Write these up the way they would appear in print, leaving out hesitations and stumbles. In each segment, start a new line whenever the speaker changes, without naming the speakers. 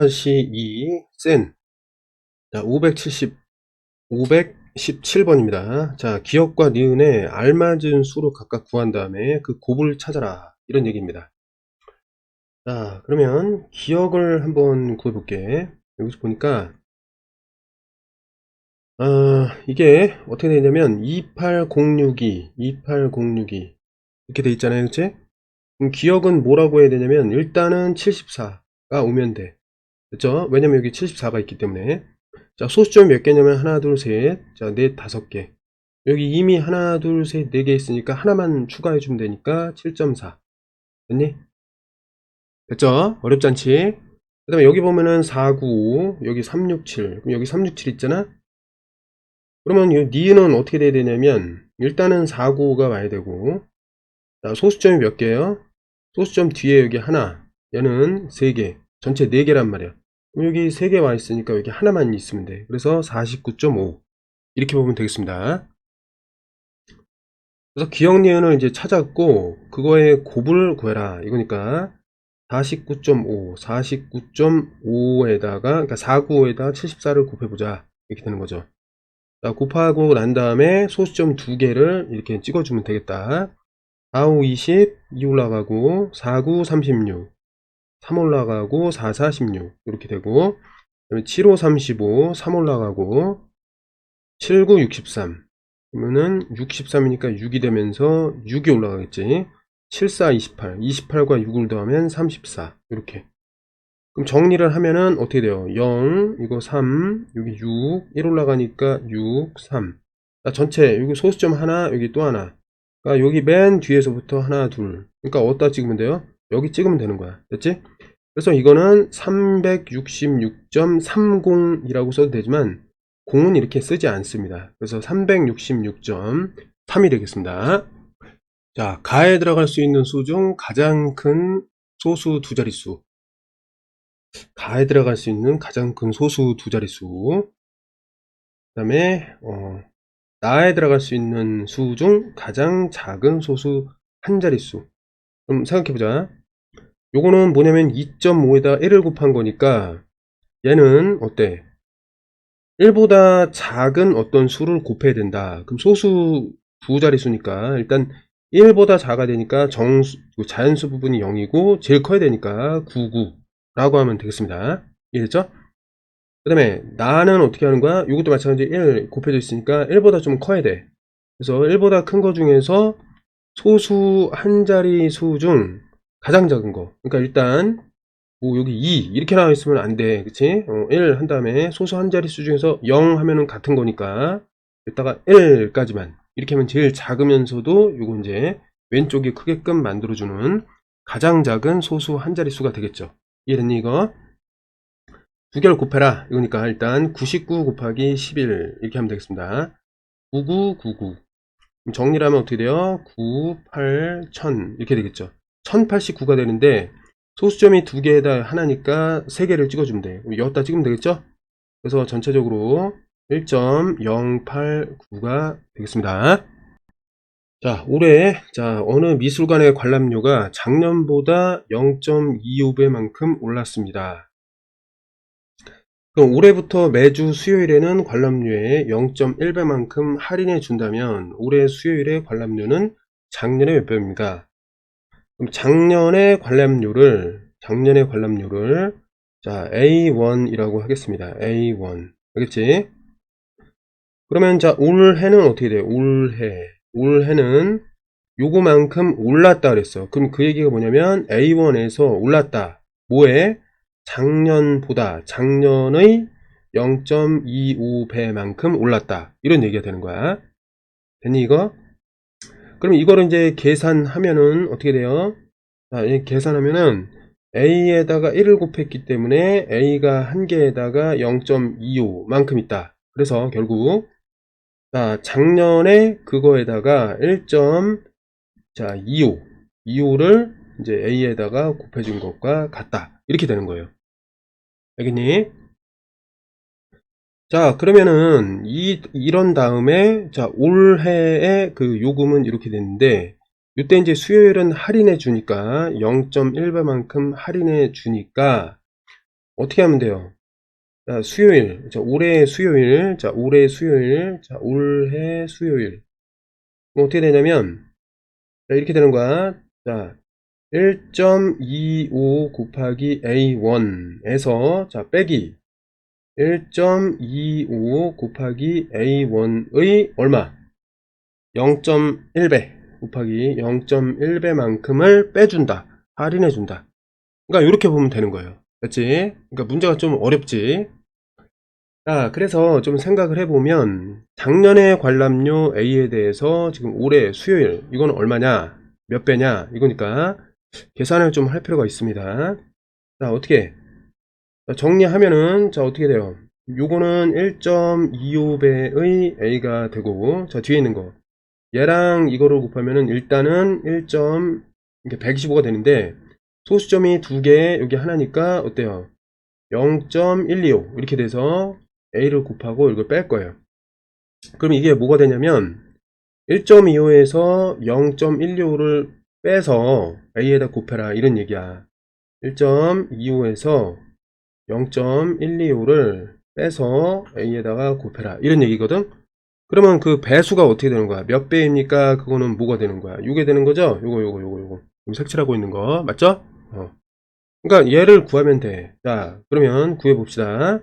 2 센. 자, 517번입니다. 자, 기억과 니은에 알맞은 수로 각각 구한 다음에 그 곱을 찾아라. 이런 얘기입니다. 자, 그러면 기억을 한번 구해볼게. 여기서 보니까, 이게 어떻게 되냐면, 28062 이렇게 돼 있잖아요. 그치? 그럼 기억은 뭐라고 해야 되냐면, 일단은 74가 오면 돼. 그쵸? 왜냐면 여기 74가 있기 때문에. 자, 소수점 몇 개냐면 하나, 둘, 셋, 자, 넷, 다섯 개. 여기 이미 하나, 둘, 셋, 네 개 있으니까 하나만 추가해주면 되니까 7.4. 됐니? 됐죠? 어렵지 않지? 그 다음에 여기 보면은 495, 여기 367, 그럼 여기 367 있잖아? 그러면 이 니은은 어떻게 돼야 되냐면, 일단은 495가 와야 되고, 자, 소수점이 몇 개예요? 소수점 뒤에 여기 하나, 얘는 3개, 전체 4개란 말이야. 그럼 여기 3개 와 있으니까 여기 하나만 있으면 돼. 그래서 49.5. 이렇게 보면 되겠습니다. 그래서 기억 니은을 이제 찾았고, 그거의 곱을 구해라. 이거니까, 49.5에다가, 그러니까 495에다가 74를 곱해보자. 이렇게 되는 거죠. 자, 곱하고 난 다음에 소수점 2개를 이렇게 찍어주면 되겠다. 45, 20, 2 올라가고, 49, 36, 3 올라가고, 44, 16. 이렇게 되고, 75, 35, 3 올라가고, 79, 63. 그러면은 63이니까 6이 되면서 6이 올라가겠지. 74, 28. 28과 6을 더하면 34. 이렇게. 그럼 정리를 하면은 어떻게 돼요? 0, 이거 3, 여기 6, 1 올라가니까 6, 3. 자, 전체, 여기 소수점 하나, 여기 또 하나. 그러니까 여기 맨 뒤에서부터 하나, 둘. 그러니까 어디다 찍으면 돼요? 여기 찍으면 되는 거야. 됐지? 그래서 이거는 366.30이라고 써도 되지만, 공은 이렇게 쓰지 않습니다. 그래서 366.3이 되겠습니다. 자, 가에 들어갈 수 있는 수 중 가장 큰 소수 두 자릿수. 가에 들어갈 수 있는 가장 큰 소수 두 자릿수. 그 다음에 나에 들어갈 수 있는 수 중 가장 작은 소수 한 자릿수. 그럼 생각해보자. 요거는 뭐냐면 2.5에다 1을 곱한 거니까 얘는 어때? 1보다 작은 어떤 수를 곱해야 된다. 그럼 소수 두 자릿수니까 일단 1보다 작아야 되니까 자연수 부분이 0이고 제일 커야 되니까 99라고 하면 되겠습니다. 이해됐죠? 그 다음에 나는 어떻게 하는 거야? 이것도 마찬가지 1 곱해져 있으니까 1보다 좀 커야 돼. 그래서 1보다 큰 거 중에서 소수 한 자리 수 중 가장 작은 거. 그러니까 일단 뭐 여기 2 이렇게 나와 있으면 안 돼. 그치? 1 한 다음에 소수 한 자리 수 중에서 0 하면은 같은 거니까 여기다가 1까지만 이렇게 하면 제일 작으면서도 요거 이제 왼쪽이 크게끔 만들어주는 가장 작은 소수 한 자리 수가 되겠죠. 이해됐니 이거? 두 개를 곱해라. 이거니까 일단 99 곱하기 11 이렇게 하면 되겠습니다. 9999 정리를 하면 어떻게 돼요? 9, 8, 1000 이렇게 되겠죠. 1089가 되는데 소수점이 두 개에다 하나니까 세 개를 찍어주면 돼요. 여기다 찍으면 되겠죠? 그래서 전체적으로 1.089가 되겠습니다. 자, 올해 어느 미술관의 관람료가 작년보다 0.25배만큼 올랐습니다. 그럼 올해부터 매주 수요일에는 관람료에 0.1배만큼 할인해 준다면 올해 수요일의 관람료는 작년에 몇 배입니까? 그럼 작년의 관람료를 자 A1이라고 하겠습니다. A1 알겠지? 그러면 자 올해는 어떻게 돼요? 올해는 요거만큼 올랐다 그랬어. 그럼 그 얘기가 뭐냐면 A1에서 올랐다. 뭐에? 작년의 0.25배만큼 올랐다. 이런 얘기가 되는 거야. 됐니 이거? 그럼 이거를 이제 계산하면은 어떻게 돼요? 자, 계산하면은 A에다가 1을 곱했기 때문에 A가 한 개에다가 0.25만큼 있다. 그래서 결국 자, 작년에 그거에다가 1.25를 이제 A에다가 곱해준 것과 같다. 이렇게 되는 거예요. 알겠니? 자, 그러면은 이런 다음에 자, 올해의 그 요금은 이렇게 됐는데 이때 이제 수요일은 할인해 주니까 0.1배만큼 할인해 주니까 어떻게 하면 돼요? 자, 수요일. 자, 올해 수요일. 자, 올해 수요일. 자, 올해 수요일. 그럼 어떻게 되냐면, 자, 이렇게 되는 거야. 자, 1.25 곱하기 A1에서, 자, 빼기 1.25 곱하기 A1의 얼마? 0.1배 곱하기 0.1배만큼을 빼준다. 할인해준다. 그러니까 이렇게 보면 되는 거예요. 그렇지? 그러니까 문제가 좀 어렵지. 자, 그래서 좀 생각을 해보면 작년에 관람료 A에 대해서 지금 올해 수요일 이건 얼마냐? 몇 배냐? 이거니까 계산을 좀 할 필요가 있습니다. 자, 어떻게? 자, 정리하면은 자, 어떻게 돼요? 요거는 1.25배의 A가 되고 자, 뒤에 있는 거 얘랑 이거를 곱하면은 일단은 125가 되는데 소수점이 두 개 여기 하나니까 어때요? 0.125 이렇게 돼서 A를 곱하고 이걸 뺄 거예요. 그럼 이게 뭐가 되냐면 1.25에서 0.125를 빼서 A에다 곱해라 이런 얘기야. 1.25에서 0.125를 빼서 A에다가 곱해라 이런 얘기거든. 그러면 그 배수가 어떻게 되는 거야? 몇 배입니까? 그거는 뭐가 되는 거야? 이게 되는 거죠? 요거 지금 색칠하고 있는 거 맞죠? 그러니까 얘를 구하면 돼. 자, 그러면 구해 봅시다.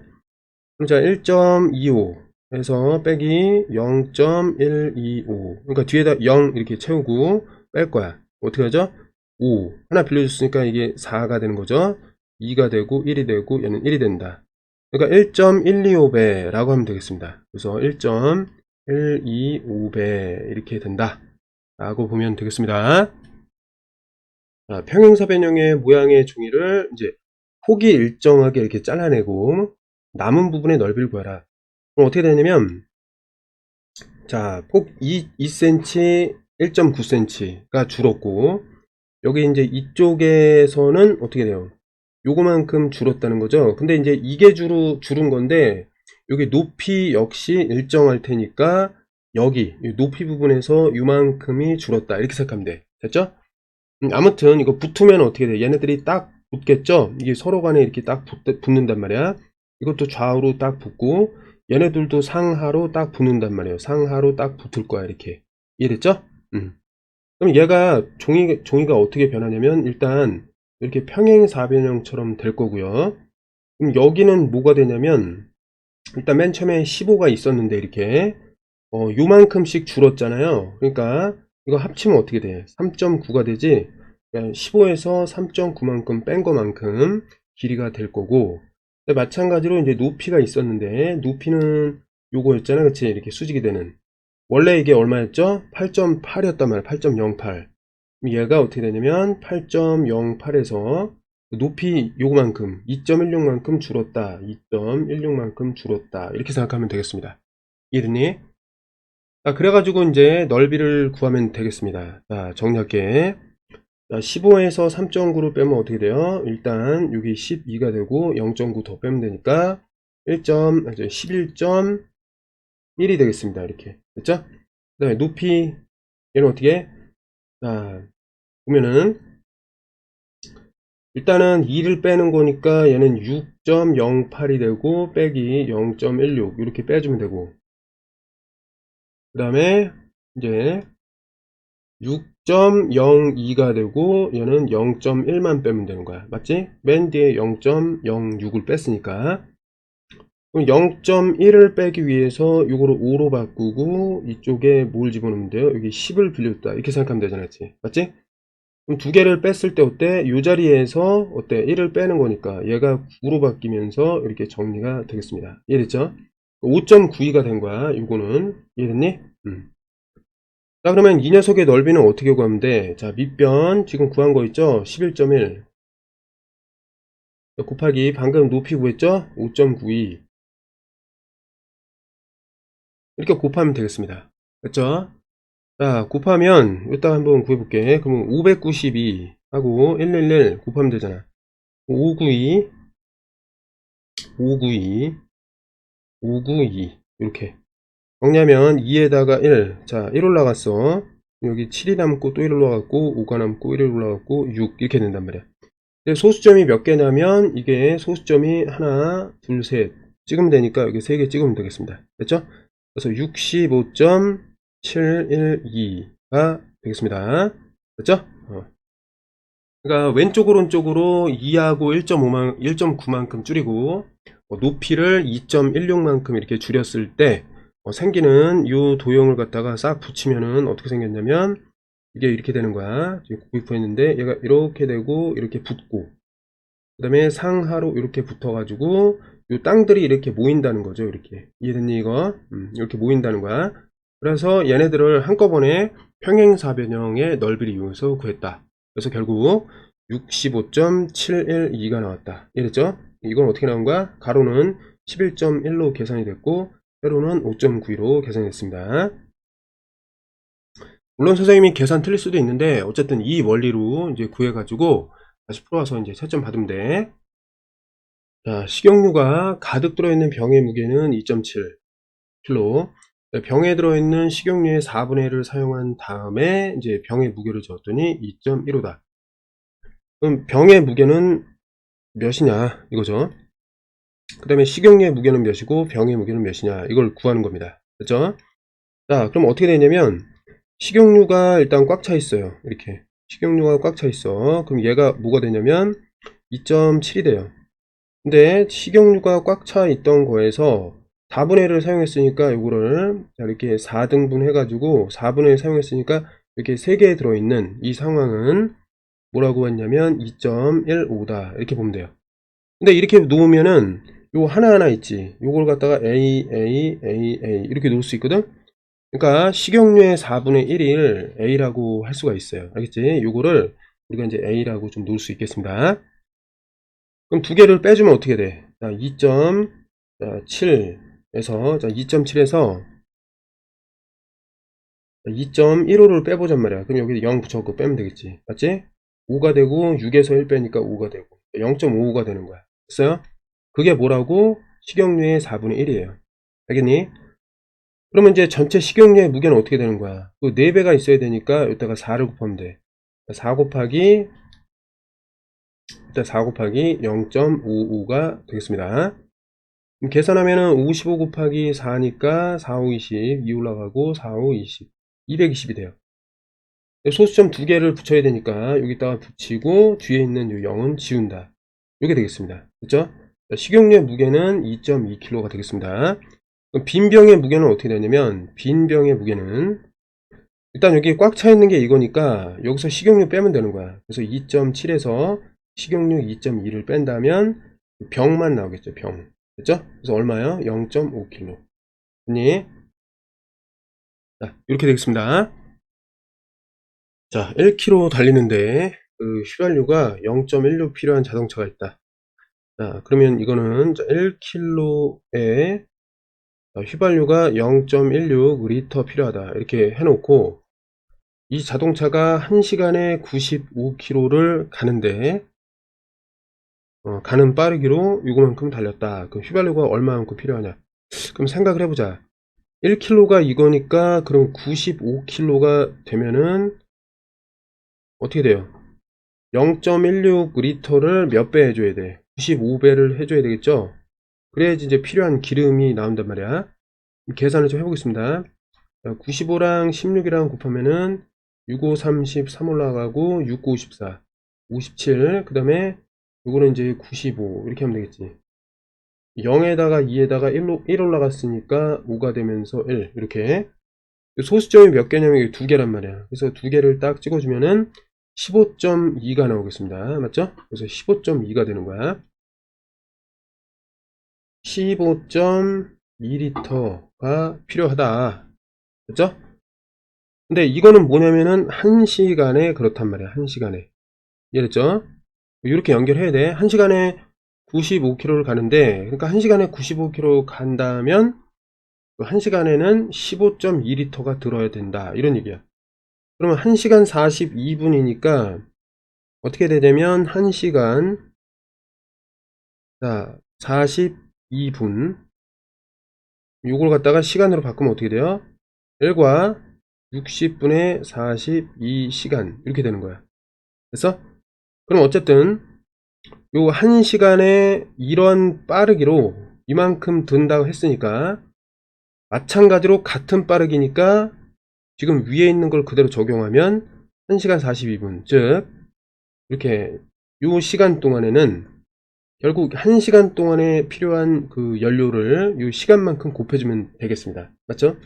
그럼 자, 1.25에서 빼기 0.125. 그러니까 뒤에다 0 이렇게 채우고 뺄 거야. 어떻게 하죠? 5. 하나 빌려줬으니까 이게 4가 되는 거죠. 2가 되고 1이 되고 얘는 1이 된다. 그러니까 1.125배라고 하면 되겠습니다. 그래서 1.125배 이렇게 된다. 라고 보면 되겠습니다. 자, 평행사 변형의 모양의 종이를 이제 폭이 일정하게 이렇게 잘라내고 남은 부분의 넓이를 구하라. 그럼 어떻게 되냐면 자, 폭 2cm, 1.9cm가 줄었고 여기 이제 이쪽에서는 어떻게 돼요? 요거만큼 줄었다는 거죠. 근데 이제 이게 줄은 건데 여기 높이 역시 일정할 테니까 여기 높이 부분에서 요만큼이 줄었다 이렇게 생각하면 돼. 됐죠? 아무튼 이거 붙으면 어떻게 돼? 얘네들이 딱 붙겠죠? 이게 서로 간에 이렇게 딱 붙는단 말이야. 이것도 좌우로 딱 붙고 얘네들도 상하로 딱 붙는단 말이에요. 상하로 딱 붙을 거야 이렇게. 이해됐죠? 그럼 얘가 종이가 어떻게 변하냐면 일단 이렇게 평행사변형처럼 될 거고요. 그럼 여기는 뭐가 되냐면 일단 맨 처음에 15가 있었는데 이렇게 요만큼씩 줄었잖아요. 그러니까 이거 합치면 어떻게 돼? 3.9가 되지? 15에서 3.9만큼 뺀 거만큼 길이가 될 거고 마찬가지로 이제 높이가 있었는데 높이는 요거였잖아. 그치? 이렇게 수직이 되는 원래 이게 얼마였죠? 8.8이었단 말이야. 8.08. 얘가 어떻게 되냐면 8.08에서 높이 요만큼 2.16만큼 줄었다. 2.16만큼 줄었다. 이렇게 생각하면 되겠습니다. 이해됐니? 자, 그래가지고 이제 넓이를 구하면 되겠습니다. 자, 정리할게. 자, 15에서 3.9를 빼면 어떻게 돼요? 일단 여기 12가 되고 0.9 더 빼면 되니까 11.1이 되겠습니다. 이렇게. 됐죠? 그 다음에 높이 얘는 어떻게? 자, 보면은 일단은 2를 빼는 거니까 얘는 6.08이 되고 빼기 0.16 이렇게 빼주면 되고 그 다음에 이제 6.02가 되고 얘는 0.1만 빼면 되는 거야. 맞지? 맨 뒤에 0.06을 뺐으니까 그럼 0.1을 빼기 위해서 이거를 5로 바꾸고 이쪽에 뭘 집어넣으면 돼요? 여기 10을 빌렸다 이렇게 생각하면 되잖아. 맞지? 그럼 두 개를 뺐을 때 어때? 이 자리에서 어때? 1을 빼는 거니까 얘가 9로 바뀌면서 이렇게 정리가 되겠습니다. 이해됐죠? 5.92가 된 거야. 이거는 이해됐니? 자, 그러면 이 녀석의 넓이는 어떻게 구하면 돼? 자, 밑변 지금 구한 거 있죠? 11.1 곱하기 방금 높이 구했죠? 5.92 이렇게 곱하면 되겠습니다. 됐죠? 자, 곱하면 이따 한번 구해볼게. 그러면 592 하고 111 곱하면 되잖아. 592 592 592 이렇게 정리하면 2에다가 1. 자, 1 올라갔어. 여기 7이 남고 또 1 올라갔고 5가 남고 1 올라갔고 6 이렇게 된단 말이야. 소수점이 몇 개냐면 이게 소수점이 하나, 둘, 셋 찍으면 되니까 여기 3개 찍으면 되겠습니다. 됐죠? 그래서 65.712가 되겠습니다. 됐죠? 그러니까 왼쪽 오른쪽으로 2하고 1.9만큼 줄이고 높이를 2.16만큼 이렇게 줄였을 때 생기는 이 도형을 갖다가 싹 붙이면은 어떻게 생겼냐면 이게 이렇게 되는 거야. 구입부 했는데 얘가 이렇게 되고 이렇게 붙고 그 다음에 상하로 이렇게 붙어 가지고 이 땅들이 이렇게 모인다는 거죠. 이렇게 이해됐니 이거? 이렇게 모인다는 거야. 그래서 얘네들을 한꺼번에 평행사변형의 넓이를 이용해서 구했다. 그래서 결국 65.712가 나왔다. 이랬죠? 이건 어떻게 나온 거야? 가로는 11.1로 계산이 됐고 세로는 5.92로 계산이 됐습니다. 물론 선생님이 계산 틀릴 수도 있는데 어쨌든 이 원리로 이제 구해가지고 다시 풀어와서 이제 채점 받으면 돼. 자, 식용유가 가득 들어있는 병의 무게는 2.7kg. 병에 들어있는 식용유의 4분의 1을 사용한 다음에 이제 병의 무게를 재었더니 2.15다. 그럼 병의 무게는 몇이냐 이거죠. 그 다음에 식용유의 무게는 몇이고 병의 무게는 몇이냐 이걸 구하는 겁니다. 그렇죠? 자, 그럼 어떻게 되냐면 식용유가 일단 꽉 차 있어요. 이렇게 식용유가 꽉 차 있어. 그럼 얘가 뭐가 되냐면 2.7이 돼요. 근데 식용유가 꽉 차 있던 거에서 4분의 1을 사용했으니까 요거를 이렇게 4등분 해가지고 4분의 1 사용했으니까 이렇게 3개에 들어있는 이 상황은 뭐라고 했냐면 2.15다 이렇게 보면 돼요. 근데 이렇게 놓으면은 요 하나하나 있지, 요걸 갖다가 A, A, A, A 이렇게 놓을 수 있거든. 그러니까 식용유의 4분의 1을 A라고 할 수가 있어요. 알겠지? 요거를 우리가 이제 A라고 좀 놓을 수 있겠습니다. 그럼 두 개를 빼주면 어떻게 돼? 자, 2.7에서 2.7에서 2.15를 빼보잔 말이야. 그럼 여기 0 붙여갖고 빼면 되겠지. 맞지? 5가 되고 6에서 1 빼니까 5가 되고 0.55가 되는 거야. 됐어요? 그게 뭐라고? 식용유의 4분의 1이에요. 알겠니? 그러면 이제 전체 식용유의 무게는 어떻게 되는 거야? 그 4배가 있어야 되니까 여기다가 4를 곱하면 돼. 4 곱하기 일단 4 곱하기 0.55가 되겠습니다. 그럼 계산하면은 55 곱하기 4니까 4, 5, 20, 2 올라가고 4, 5, 20, 220이 돼요. 소수점 2개를 붙여야 되니까 여기다가 붙이고 뒤에 있는 이 0은 지운다. 이게 되겠습니다. 그렇죠? 식용유의 무게는 2.2kg가 되겠습니다. 그럼 빈 병의 무게는 어떻게 되냐면 빈 병의 무게는 일단 여기 꽉 차 있는 게 이거니까 여기서 식용유 빼면 되는 거야. 그래서 2.7에서 식용유 2.2를 뺀다면 병만 나오겠죠. 병. 됐죠? 그래서 얼마요? 0.5kg. 됐니? 자, 이렇게 되겠습니다. 자, 1km 달리는데 그 휘발유가 0.16 필요한 자동차가 있다. 자, 그러면 이거는 1km에 휘발유가 0.16L 필요하다. 이렇게 해놓고 이 자동차가 1시간에 95km를 가는데 가는 빠르기로 요거만큼 달렸다. 그럼 휘발유가 얼마만큼 필요하냐? 그럼 생각을 해보자. 1km가 이거니까 그럼 95km가 되면은 어떻게 돼요? 0.16L를 몇 배 해줘야 돼? 95배를 해줘야 되겠죠? 그래야지 이제 필요한 기름이 나온단 말이야. 계산을 좀 해보겠습니다. 95랑 16이랑 곱하면은 65, 30, 3 올라가고 69, 54, 57. 그 다음에 요거는 이제 95 이렇게 하면 되겠지. 0에다가 2에다가 1 올라갔으니까 5가 되면서 1 이렇게. 소수점이 몇 개냐면 2개란 말이야. 그래서 2개를 딱 찍어주면은 15.2가 나오겠습니다. 맞죠? 그래서 15.2가 되는 거야. 15.2L가 필요하다. 그죠? 근데 이거는 뭐냐면은 1시간에 그렇단 말이야. 1시간에. 이해됐죠? 이렇게 연결해야 돼. 1시간에 95km를 가는데, 그러니까 1시간에 95km 간다면 1시간에는 15.2L가 들어야 된다. 이런 얘기야. 그러면 1시간 42분이니까 어떻게 되냐면 1시간 자 42분 요걸 갖다가 시간으로 바꾸면 어떻게 돼요? 1과 60분의 42시간 이렇게 되는 거야. 그래서 그럼 어쨌든 요 1시간에 이런 빠르기로 이만큼 든다고 했으니까 마찬가지로 같은 빠르기니까 지금 위에 있는 걸 그대로 적용하면 1시간 42분, 즉 이렇게 요 시간 동안에는 결국 1시간 동안에 필요한 그 연료를 요 시간만큼 곱해주면 되겠습니다. 맞죠?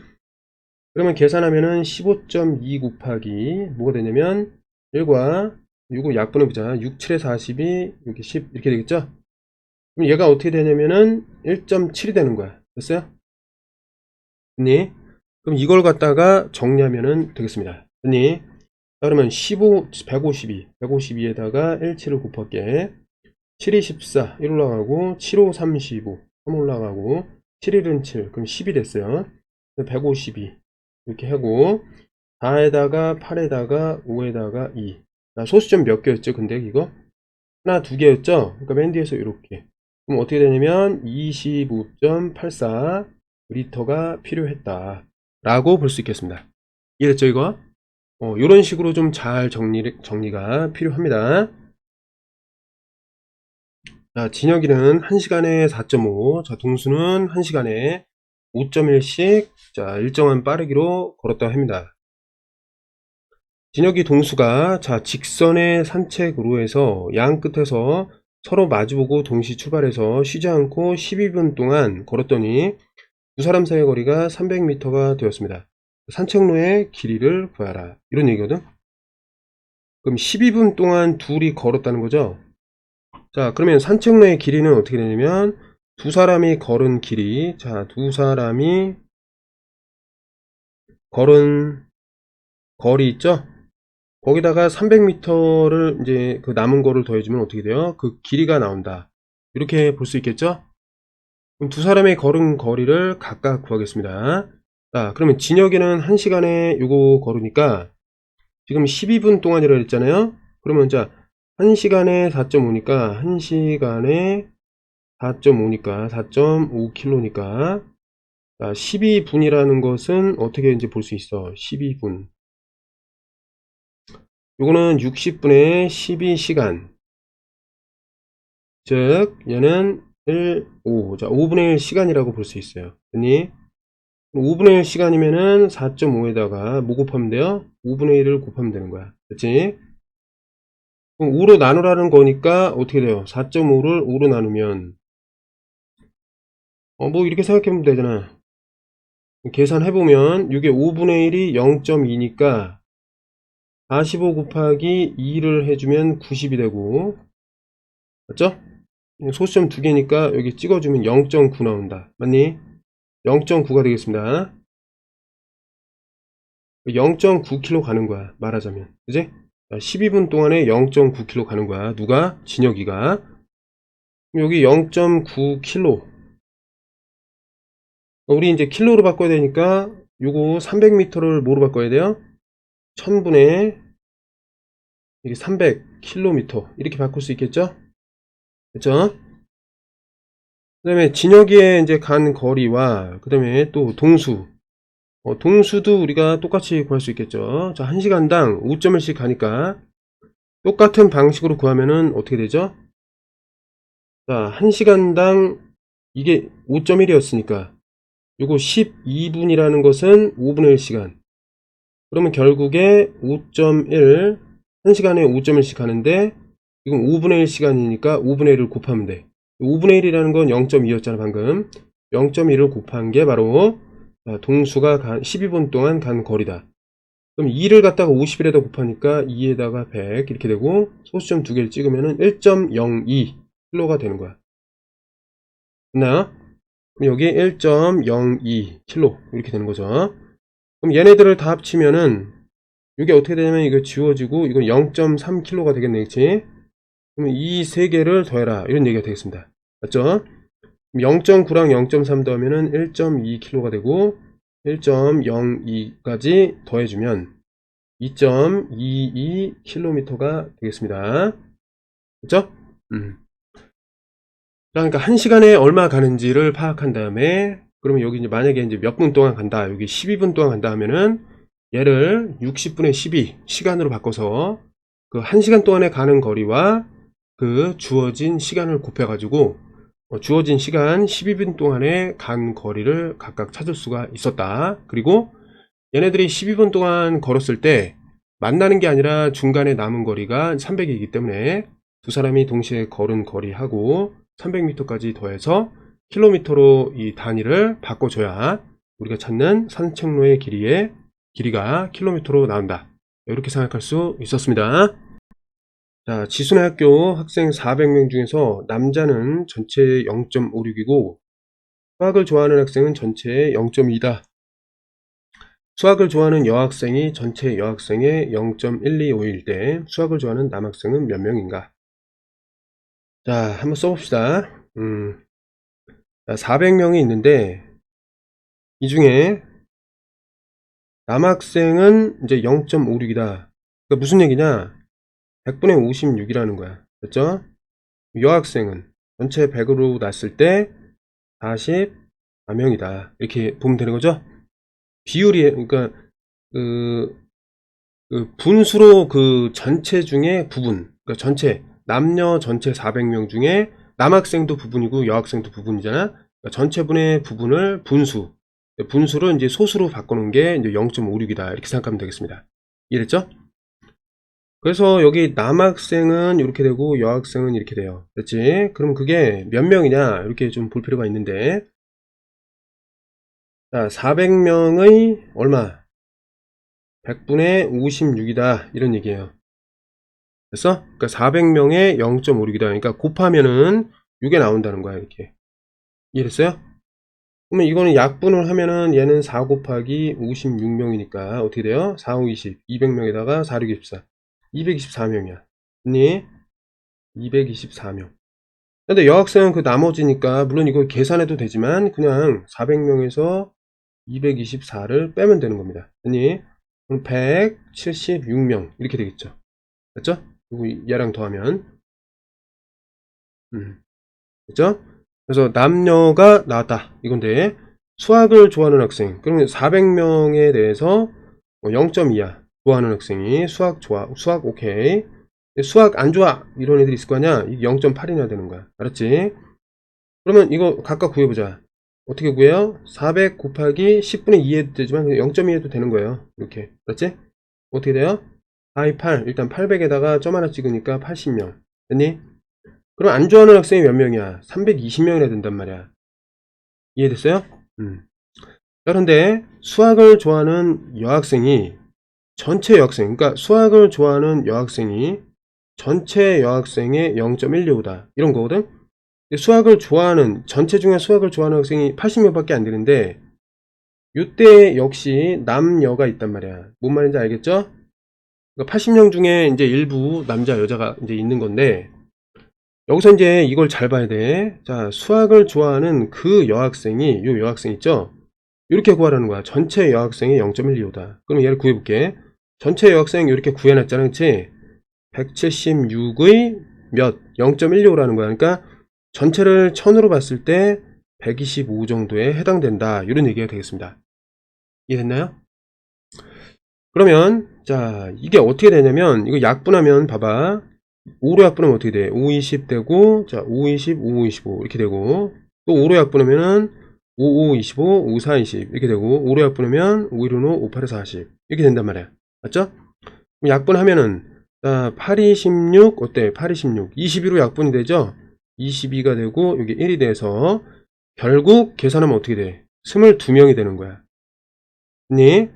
그러면 계산하면은 15.2 곱하기 뭐가 되냐면 1과 요거 약분해보자. 6, 7에 42, 여기 10 이렇게 되겠죠? 그럼 얘가 어떻게 되냐면은 1.7이 되는 거야. 됐어요? 됐니? 그럼 이걸 갖다가 정리하면은 되겠습니다. 됐니? 자, 그러면 15, 152, 152에다가 17을 곱할게. 7, 2, 14, 1 올라가고, 7, 5, 35, 3 올라가고, 7, 1은 7, 그럼 10이 됐어요. 152. 이렇게 하고, 4에다가 8에다가 5에다가 2. 소수점 몇 개였죠? 근데 이거? 하나, 두 개였죠? 그러니까 맨 뒤에서 이렇게. 그럼 어떻게 되냐면 25.84 리터가 필요했다. 라고 볼 수 있겠습니다. 이해됐죠, 이거? 이런 식으로 좀 잘 정리가 필요합니다. 자, 진혁이는 1시간에 4.5, 자, 동수는 1시간에 5.1씩, 자, 일정한 빠르기로 걸었다 합니다. 진혁이 동수가, 자, 직선의 산책으로 해서 양 끝에서 서로 마주보고 동시 출발해서 쉬지 않고 12분 동안 걸었더니 두 사람 사이의 거리가 300m가 되었습니다. 산책로의 길이를 구하라. 이런 얘기거든? 그럼 12분 동안 둘이 걸었다는 거죠? 자, 그러면 산책로의 길이는 어떻게 되냐면 두 사람이 걸은 길이, 자, 두 사람이 걸은 거리 있죠? 거기다가 300m를 이제 그 남은 거를 더해주면 어떻게 돼요? 그 길이가 나온다. 이렇게 볼 수 있겠죠? 그럼 두 사람의 걸은 거리를 각각 구하겠습니다. 자, 그러면 진혁이는 1시간에 요거 걸으니까 지금 12분 동안이라 했잖아요? 그러면 자, 1시간에 4.5니까 1시간에 4.5니까 4.5km니까 12분이라는 것은 어떻게 이제 볼 수 있어? 12분. 요거는 60분의 12시간. 즉, 얘는 5. 자, 5분의 1 시간이라고 볼 수 있어요. 아니, 5분의 1 시간이면은 4.5에다가 뭐 곱하면 돼요? 5분의 1을 곱하면 되는 거야. 그치? 그럼 5로 나누라는 거니까 어떻게 돼요? 4.5를 5로 나누면, 뭐 이렇게 생각해보면 되잖아. 계산해보면, 이게 5분의 1이 0.2니까, 45 곱하기 2를 해주면 90이 되고, 맞죠? 소수점 두 개니까 여기 찍어주면 0.9 나온다. 맞니? 0.9가 되겠습니다. 0.9km 가는 거야. 말하자면. 그지? 12분 동안에 0.9km 가는 거야. 누가? 진혁이가. 여기 0.9km. 우리 이제 킬로로 바꿔야 되니까 요거 300m를 뭐로 바꿔야 돼요? 1000분의 이게 300km 이렇게 바꿀 수 있겠죠? 그쵸? 그 다음에 진혁이의 이제 간 거리와 그 다음에 또 동수 동수도 우리가 똑같이 구할 수 있겠죠. 자, 1시간당 5.1씩 가니까 똑같은 방식으로 구하면은 어떻게 되죠? 자, 1시간당 이게 5.1이었으니까 요거 12분이라는 것은 5분의 1시간. 그러면 결국에 5.1 1시간에 5.1씩 하는데 이건 5분의 1시간이니까 5분의 1을 곱하면 돼. 5분의 1이라는 건 0.2였잖아 방금. 0.1을 곱한 게 바로 동수가 12분 동안 간 거리다. 그럼 2를 갖다가 50일에다 곱하니까 2에다가 100 이렇게 되고 소수점 두 개를 찍으면은 1.02km가 되는 거야. 됐나요? 그럼 여기 1.02km 이렇게 되는 거죠. 그럼 얘네들을 다 합치면은 이게 어떻게 되냐면 이거 지워지고 이건 0.3km가 되겠네, 그치? 그러면 이 세 개를 더해라 이런 얘기가 되겠습니다. 맞죠? 0.9랑 0.3 더하면은 1.2km가 되고 1.02까지 더해주면 2.22km가 되겠습니다. 그쵸? 그러니까 1시간에 얼마 가는지를 파악한 다음에 그러면 여기 이제 만약에 이제 몇 분 동안 간다 여기 12분 동안 간다 하면은 얘를 60분의 12 시간으로 바꿔서 그 1시간 동안에 가는 거리와 그 주어진 시간을 곱해가지고 주어진 시간 12분 동안에 간 거리를 각각 찾을 수가 있었다. 그리고 얘네들이 12분 동안 걸었을 때 만나는 게 아니라 중간에 남은 거리가 300이기 때문에 두 사람이 동시에 걸은 거리하고 300m까지 더해서 킬로미터로 이 단위를 바꿔줘야 우리가 찾는 산책로의 길이가 킬로미터로 나온다. 이렇게 생각할 수 있었습니다. 자, 지순회 학교 학생 400명 중에서 남자는 전체 0.56이고 수학을 좋아하는 학생은 전체 0.2다. 수학을 좋아하는 여학생이 전체 여학생의 0.1251일 때 수학을 좋아하는 남학생은 몇 명인가? 자, 한번 써봅시다. 400명이 있는데 이 중에 남학생은 이제 0.56이다. 그러니까 무슨 얘기냐? 100분의 56이라는 거야. 됐죠? 여학생은 전체 100으로 났을 때 44명이다. 이렇게 보면 되는 거죠? 비율이, 그러니까, 분수로 그 전체 중에 부분, 그러니까 전체, 남녀 전체 400명 중에 남학생도 부분이고 여학생도 부분이잖아? 그러니까 전체분의 부분을 분수를 이제 소수로 바꿔놓은 게 이제 0.56이다. 이렇게 생각하면 되겠습니다. 이해됐죠? 그래서 여기 남학생은 이렇게 되고 여학생은 이렇게 돼요. 그렇지? 그럼 그게 몇 명이냐? 이렇게 좀 볼 필요가 있는데, 자, 400명의 얼마? 100분의 56이다. 이런 얘기예요. 됐어? 그러니까 400명의 0.56이다. 그러니까 곱하면은 6에 나온다는 거야. 이렇게. 이해됐어요? 그러면 이거는 약분을 하면은 얘는 4 곱하기 56명이니까 어떻게 돼요? 4, 5, 20. 200명에다가 4, 6, 24. 224명이야. 됐니? 224명. 근데 여학생은 그 나머지니까 물론 이거 계산해도 되지만 그냥 400명에서 224를 빼면 되는 겁니다. 됐니? 그럼 176명 이렇게 되겠죠. 됐죠? 그리고 얘랑 더하면 됐죠? 그래서 남녀가 나왔다 이건데 수학을 좋아하는 학생 그러면 400명에 대해서 0.2야. 좋아하는 학생이 수학 오케이. 수학 안 좋아 이런 애들이 있을 거 아니야. 0.8이나 되는 거야. 알았지? 그러면 이거 각각 구해보자. 어떻게 구해요? 400 곱하기 10분의 2 해도 되지만 0.2 해도 되는 거예요. 이렇게. 알았지? 어떻게 돼요? 4, 8. 일단 800에다가 점 하나 찍으니까 80명. 됐니? 그럼 안 좋아하는 학생이 몇 명이야? 320명이나 된단 말이야. 이해됐어요? 그런데 수학을 좋아하는 여학생이 전체 여학생, 그러니까 수학을 좋아하는 여학생이 전체 여학생의 0.125다. 이런 거거든? 수학을 좋아하는, 전체 중에 수학을 좋아하는 학생이 80명밖에 안 되는데, 이때 역시 남녀가 있단 말이야. 뭔 말인지 알겠죠? 그러니까 80명 중에 이제 일부 남자, 여자가 이제 있는 건데, 여기서 이제 이걸 잘 봐야 돼. 자, 수학을 좋아하는 그 여학생이, 요 여학생 있죠? 이렇게 구하라는 거야. 전체 여학생의 0.125다. 그럼 얘를 구해볼게. 전체 여학생 이렇게 구해놨잖아. 그치? 176의 몇? 0.125라는 거야. 그러니까 전체를 1000으로 봤을 때 125 정도에 해당된다. 이런 얘기가 되겠습니다. 이해됐나요? 그러면 자 이게 어떻게 되냐면 이거 약분하면 봐봐. 5로 약분하면 어떻게 돼? 5, 20 되고 자 5, 20, 5, 25 이렇게 되고 또 5로 약분하면은 5, 5, 25, 5, 4, 20 이렇게 되고 5로 약분하면 5, 1, 5, 5, 8, 40 이렇게 된단 말이야. 맞죠? 그럼 약분하면은 자 8, 2, 16 어때? 8, 2, 16 22로 약분이 되죠? 22가 되고 여기 1이 돼서 결국 계산하면 어떻게 돼? 22명이 되는 거야. 니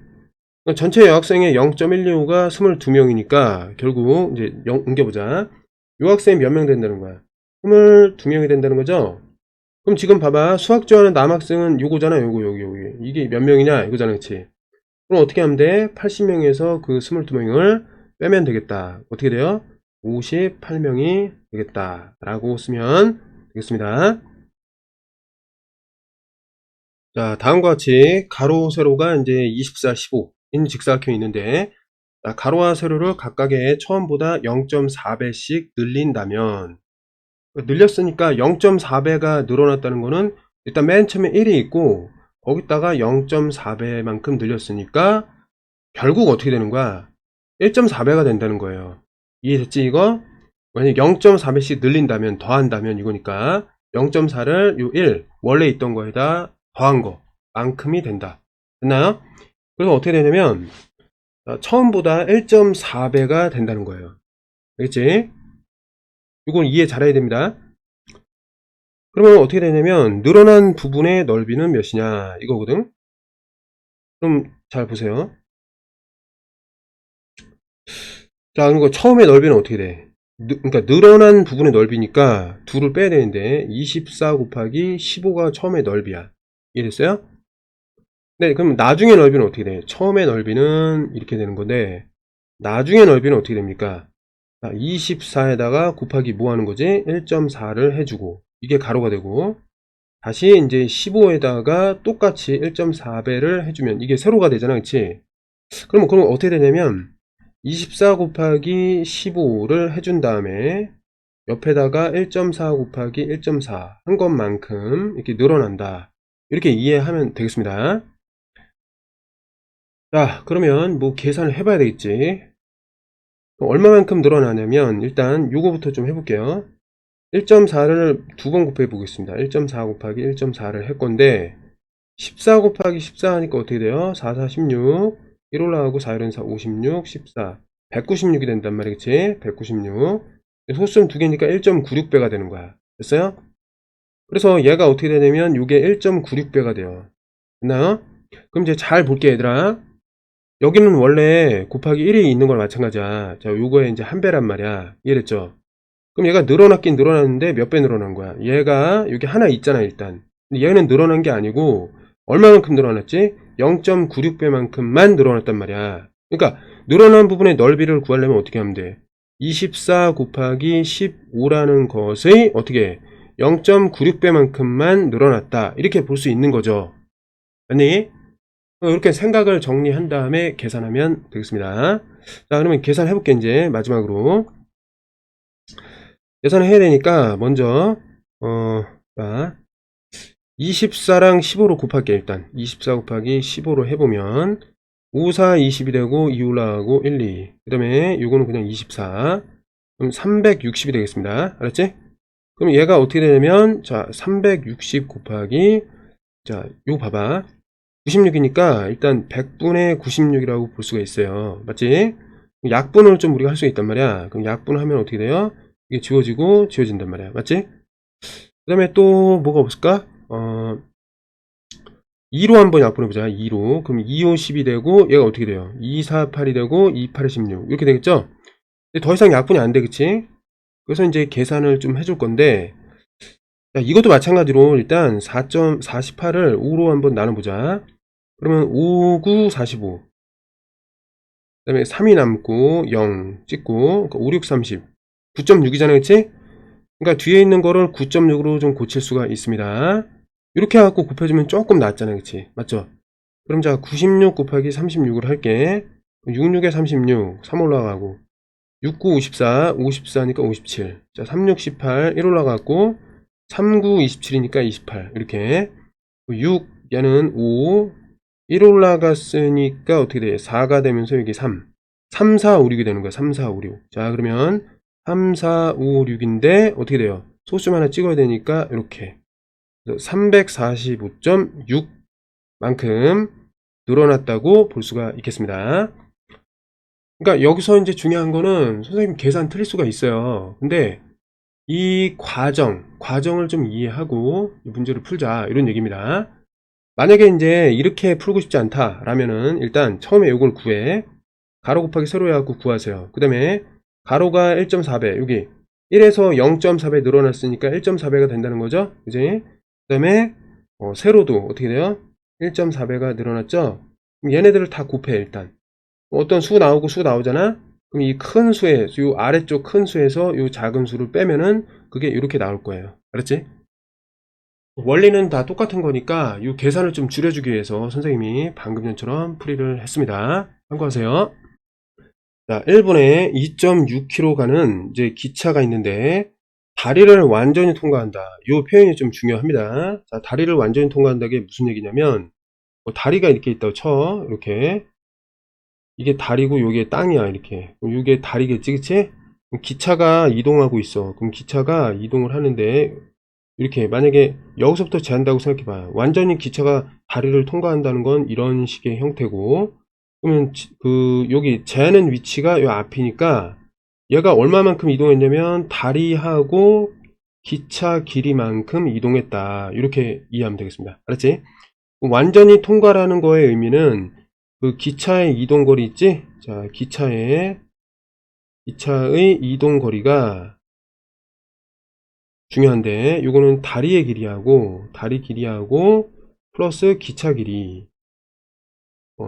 전체 여학생의 0.125가 22명이니까 결국 이제 옮겨보자. 요 학생이 몇 명 된다는 거야? 22명이 된다는 거죠? 그럼 지금 봐봐. 수학 좋아하는 남학생은 요거잖아. 요거. 이게 몇 명이냐? 이거잖아. 그치? 그럼 어떻게 하면 돼? 80명에서 그 22명을 빼면 되겠다. 어떻게 돼요? 58명이 되겠다. 라고 쓰면 되겠습니다. 자, 다음과 같이 가로, 세로가 이제 24, 15인 직사각형이 있는데, 가로와 세로를 각각의 처음보다 0.4배씩 늘린다면, 늘렸으니까 0.4배가 늘어났다는 거는 일단 맨 처음에 1이 있고, 거기다가 0.4배만큼 늘렸으니까, 결국 어떻게 되는 거야? 1.4배가 된다는 거예요. 이해됐지, 이거? 만약 0.4배씩 늘린다면, 더한다면 이거니까 0.4를 요 1, 원래 있던 거에다 더한 거 만큼이 된다. 됐나요? 그래서 어떻게 되냐면 처음보다 1.4배가 된다는 거예요. 알겠지? 이건 이해 잘해야 됩니다. 그러면 어떻게 되냐면 늘어난 부분의 넓이는 몇이냐 이거거든. 그럼 잘 보세요. 자, 그리고 처음에 넓이는 어떻게 돼? 그러니까 늘어난 부분의 넓이니까 2를 빼야 되는데 24 곱하기 15가 처음의 넓이야. 이해됐어요? 네, 그럼 나중에 넓이는 어떻게 돼? 처음의 넓이는 이렇게 되는 건데 나중에 넓이는 어떻게 됩니까? 24에다가 곱하기 뭐 하는 거지? 1.4를 해주고 이게 가로가 되고 다시 이제 15에다가 똑같이 1.4배를 해주면 이게 세로가 되잖아, 그치? 그럼 어떻게 되냐면 24 곱하기 15를 해준 다음에 옆에다가 1.4 곱하기 1.4 한 것만큼 이렇게 늘어난다. 이렇게 이해하면 되겠습니다. 자, 그러면 뭐 계산을 해봐야 되겠지. 얼마만큼 늘어나냐면 일단 요거부터 좀 해볼게요. 1.4를 두 번 곱해 보겠습니다. 1.4 곱하기 1.4를 할 건데 14 곱하기 14 하니까 어떻게 돼요? 4, 4, 16 1 올라가고 4, 1, 4, 56 14 196이 된단 말이겠지. 196 소수점 두 개니까 1.96배가 되는 거야. 됐어요? 그래서 얘가 어떻게 되냐면 이게 1.96배가 돼요. 됐나요? 그럼 이제 잘 볼게 얘들아. 여기는 원래 곱하기 1이 있는 거랑 마찬가지야. 자, 요거에 이제 한 배란 말이야. 이해됐죠? 그럼 얘가 늘어났긴 늘어났는데 몇 배 늘어난 거야? 얘가 여기 하나 있잖아 일단. 근데 얘는 늘어난 게 아니고 얼마만큼 늘어났지? 0.96배만큼만 늘어났단 말이야. 그러니까 늘어난 부분의 넓이를 구하려면 어떻게 하면 돼? 24 곱하기 15라는 것의 어떻게 0.96배만큼만 늘어났다. 이렇게 볼 수 있는 거죠. 아니? 이렇게 생각을 정리한 다음에 계산하면 되겠습니다. 자, 그러면 계산해볼게 이제 마지막으로. 계산을 해야 되니까 먼저 자, 24랑 15로 곱할게. 일단 24 곱하기 15로 해보면 5, 4, 20이 되고 2 올라가고 1, 2 그 다음에 요거는 그냥 24 그럼 360이 되겠습니다. 알았지? 그럼 얘가 어떻게 되냐면 자 360 곱하기 자 요거 봐봐 96이니까 일단 100분의 96이라고 볼 수가 있어요. 맞지? 약분을 좀 우리가 할 수 있단 말이야. 그럼 약분하면 어떻게 돼요? 이게 지워지고 지워진단 말이야. 맞지? 그 다음에 또 뭐가 없을까? 2로 한번 약분해보자. 2로. 그럼 2, 5, 10이 되고 얘가 어떻게 돼요? 2, 4, 8이 되고 2, 8, 16 이렇게 되겠죠? 근데 더 이상 약분이 안 돼. 그치? 그래서 이제 계산을 좀 해줄 건데 자, 이것도 마찬가지로 일단 4.48을 5로 한번 나눠보자. 그러면 5, 9, 45 그 다음에 3이 남고 0 찍고 그러니까 5, 6, 30 9.6이잖아요. 그치? 그러니까 뒤에 있는 거를 9.6으로 좀 고칠 수가 있습니다. 이렇게 해갖고 곱해주면 조금 낫잖아요. 그치? 맞죠? 그럼 자 96 곱하기 36을 할게. 66에 36 3 올라가고 69 54 54니까 57 자 36 18 1 올라가고 39 27이니까 28 이렇게 6 얘는 5 1 올라갔으니까 어떻게 돼? 4가 되면서 여기 3 3 4 5 6이 되는 거야. 3 4 5 6 자 그러면 3 4 5 6인데 어떻게 돼요? 소수점 하나 찍어야 되니까 이렇게 345.6 만큼 늘어났다고 볼 수가 있겠습니다. 그러니까 여기서 이제 중요한 거는 선생님 계산 틀릴 수가 있어요. 근데 이 과정을 좀 이해하고 이 문제를 풀자 이런 얘기입니다. 만약에 이제 이렇게 풀고 싶지 않다 라면은 일단 처음에 이걸 구해. 가로 곱하기 세로 해갖고 구하세요. 그 다음에 가로가 1.4배 여기 1에서 0.4배 늘어났으니까 1.4배가 된다는 거죠. 그지? 그 다음에 세로도 어떻게 돼요? 1.4배가 늘어났죠? 그럼 얘네들을 다 곱해 일단. 어떤 수 나오고 수 나오잖아? 그럼 이 큰 수에, 요 아래쪽 큰 수에서 요 작은 수를 빼면은 그게 이렇게 나올 거예요. 알았지? 원리는 다 똑같은 거니까 이 계산을 좀 줄여주기 위해서 선생님이 방금 전처럼 풀이를 했습니다. 참고하세요. 자, 1분에 2.6km 가는 이제 기차가 있는데 다리를 완전히 통과한다. 이 표현이 좀 중요합니다. 자, 다리를 완전히 통과한다는 게 무슨 얘기냐면 다리가 이렇게 있다고 쳐. 이렇게 이게 다리고 요게 땅이야. 이렇게 이게 다리겠지, 그치? 기차가 이동하고 있어. 그럼 기차가 이동을 하는데 이렇게 만약에 여기서부터 재한다고 생각해봐요. 완전히 기차가 다리를 통과한다는 건 이런 식의 형태고, 그러면 여기 재하는 위치가 요 앞이니까 얘가 얼마만큼 이동했냐면 다리하고 기차 길이만큼 이동했다. 이렇게 이해하면 되겠습니다. 알았지? 완전히 통과라는 거의 의미는 그 기차의 이동거리 있지? 자, 기차의 이동거리가 중요한데, 요거는 다리 길이하고 플러스 기차 길이,